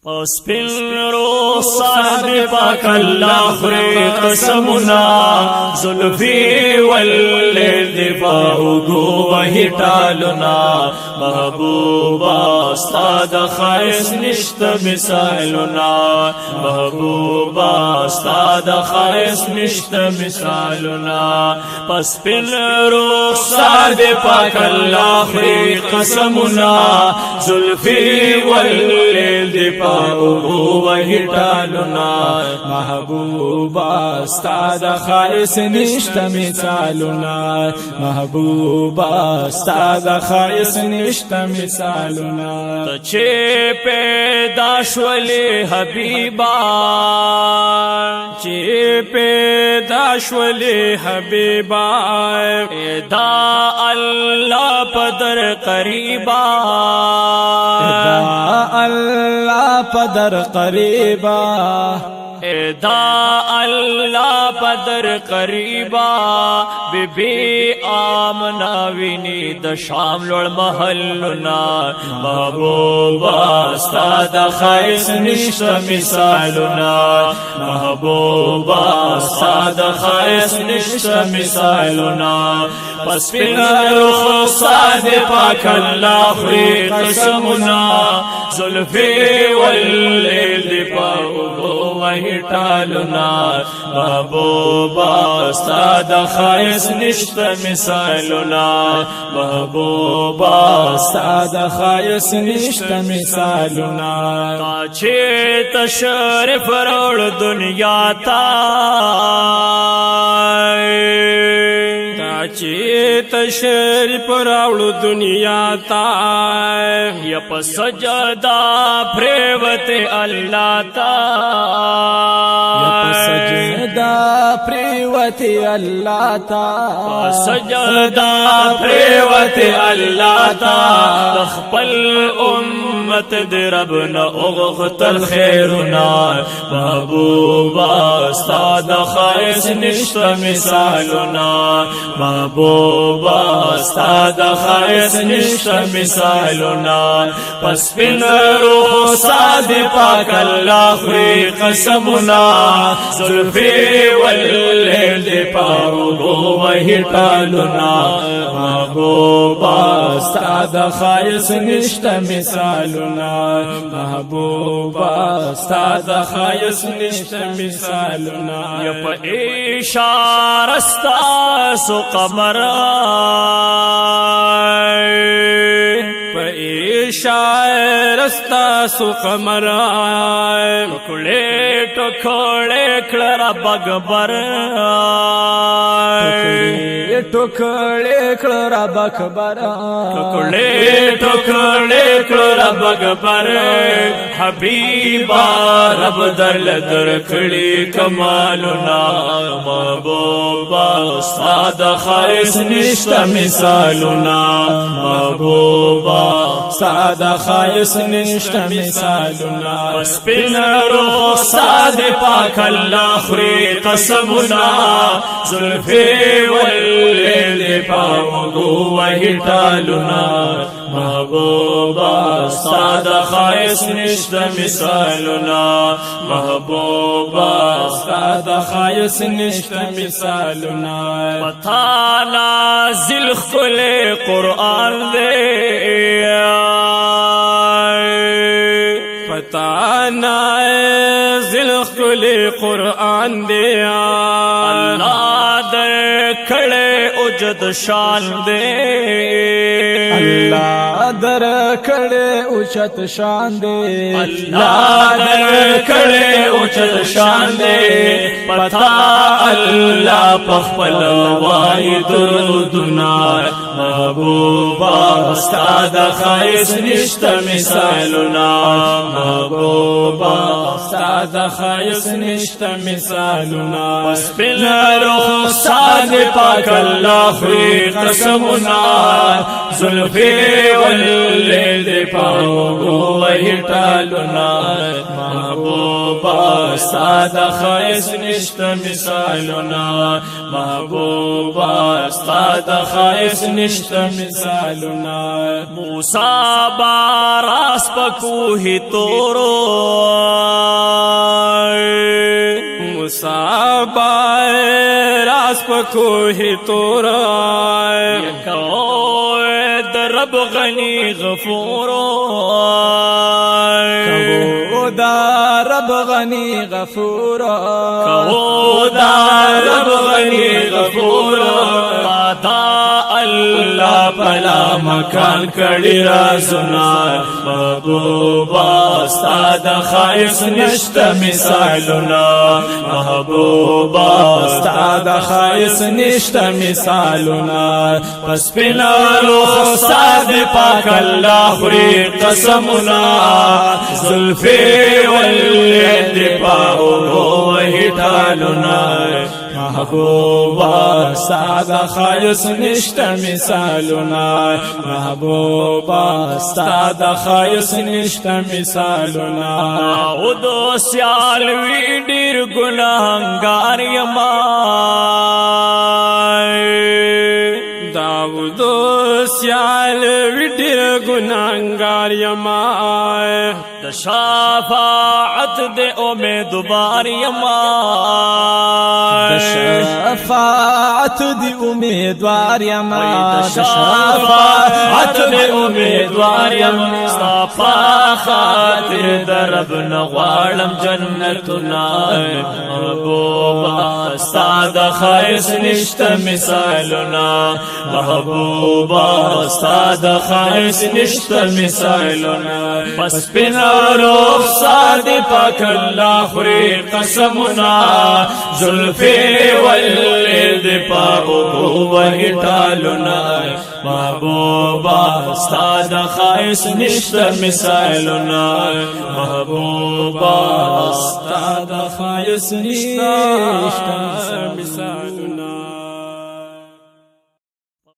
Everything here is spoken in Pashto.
سپین رخسار پاک اللہ خری قسمنا زلفی واللیل دفاع گو وحی ٹالنا محبوبا استاد خائص نشت مثالنا محبوبا استاد خائص نشت مثالنا پس سپین رخسار پاک اللہ خری قسمنا زلفی واللیل دفاع وہی ٹالنا محبوبا استاد خائص نشت مثالنا محبوبا استاد خائص نشت مثالنا چه پیدا شولی حبیبا چه پیدا شولی حبیبا دا اللہ پدر قریبا دا اللہ پدر قریبا دا اللہ پدر قریبا بی بی آمنا وینی د شام لوڑ محلنا محبوبا استاد خائص نشت مثالنا محبوبا استاد خائص نشت مثالنا پس پین رخسار پاک اللہ خری قسمنا زلفی واللیل دفاع وہی ٹالنا محبوبا استاد خائص نشت مثالنا محبوبا استاد خائص نشت مثالنا کاچے تشریف روڑ دنیا تا چی تشریف راوڑ دنیا تا یا پا سجدہ پریوت اللہ تا یا پا سجدہ پریوت اللہ تا پا سجدہ پریوت اللہ تا تخپل امت دی ربنا اغخت الخیرنا محبوبا استاد خائص نشت مثالنا محبوبا استاد خائص نشت مثالنا پس پین رخسار پاک اللہ خری قسمنا زلفی واللیل دفاع گو وحی ٹالنا محبوبا استاد خائص نشت مثالنا محبوبا استاد خائص نشت مثالنا یا پا اشارستا سو قمر اشارستا سو قمر ٹکڑے ٹکڑے کلرا بگبر ٹکڑے کلرا بگبر ٹکڑے ٹکڑے کلرا بگبر حبیبا رب دل درکڑی کمالنا محبوبا استاد خائص نشت مثالنا محبوبا استاد خائص نشت مثالنا پس پین رخسار پاک اللہ خری قسمنا زلفی واللیل دفاع گو وحی ٹالنا محبوبا استاد خائص نشت مثالنا محبوبا استاد خائص نشت مثالنا پتا نازل خل قرآن دے پتا نازل خل قرآن دے اللہ در کھڑے اجد شان دے اللہ در کھڑے اچت شان دے اللہ در کھڑے اچت شان دے پتا اللہ پخپل وائی درودنا محبوبا استاد خائص نشت مثالنا محبوبا استاد خائص نشت مثالنا پس پین رخسار پاک اللہ خری قسمنا زلفی واللیل دفاع وہی ٹالنا محبوبا استاد خائص نشت مثالنا محبوبا استاد خائص نشت مثالنا موسیٰ باراس پکوہی تورو پکوه تورا کو در رب غنی غفور کو دا رب غنی غفور کو دا رب غنی غفور اللہ پلا مکان کڑی رازنا محبوبا استاد خائص نشت مثالنا محبوبا استاد خائص نشت مثالنا پس پنا روح استاد پاک اللہ خوری قسمنا زلفی والید پاہو وہی ٹالنا محبوبا استاد خالص نشتا مثالنا محبوبا استاد خالص نشتا مثالنا او دو سیال وی ډیر ګناهګار یما داودو سیال وی ډیر ګناهګار یما د شفاعت د امیدوار یما شفاعت دی امیدوار یما شفاعت دی امیدوار یما صفا خاطر درب نغوالم جنتنا محبوبا استاد خائص نشت مثالنا محبوبا استاد خائص نشت مثالنا پس پنا روح ساد پاک اللہ خوری قسمنا زلفی والید پاہو وہی ٹالنا محبوبا استاد خائص نشت مثالنا محبوبا استاد خائص نشت مثالنا